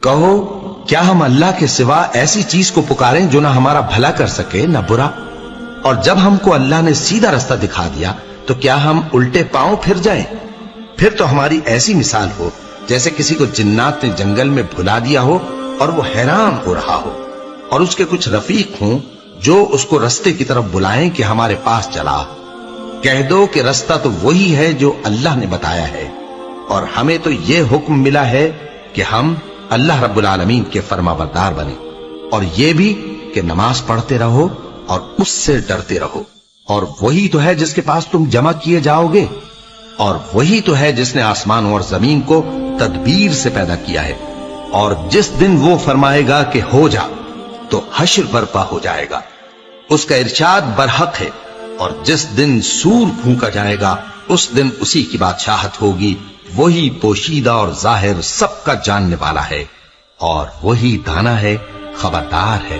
کہو کیا ہم اللہ کے سوا ایسی چیز کو پکاریں جو نہ ہمارا بھلا کر سکے نہ برا؟ اور جب ہم کو اللہ نے سیدھا رستہ دکھا دیا تو کیا ہم الٹے پاؤں پھر جائیں؟ پھر تو ہماری ایسی مثال ہو جیسے کسی کو جنات نے جنگل میں بھلا دیا ہو اور وہ حیران ہو رہا ہو، اور اس کے کچھ رفیق ہوں جو اس کو رستے کی طرف بلائیں کہ ہمارے پاس چلا۔ کہہ دو کہ رستہ تو وہی ہے جو اللہ نے بتایا ہے، اور ہمیں تو یہ حکم ملا ہے کہ ہم اللہ رب العالمین کے فرما بردار بنیں، اور یہ بھی کہ نماز پڑھتے رہو اور اس سے ڈرتے رہو، اور وہی تو ہے جس کے پاس تم جمع کیے جاؤ گے، اور وہی تو ہے جس نے آسمانوں اور زمین کو تدبیر سے پیدا کیا ہے، اور جس دن وہ فرمائے گا کہ ہو جا تو حشر برپا ہو جائے گا، اس کا ارشاد برحق ہے، اور جس دن سور پھونکا جائے گا اس دن اسی کی بادشاہت ہوگی، وہی پوشیدہ اور ظاہر سب کا جاننے والا ہے، اور وہی دانا ہے، خبردار ہے۔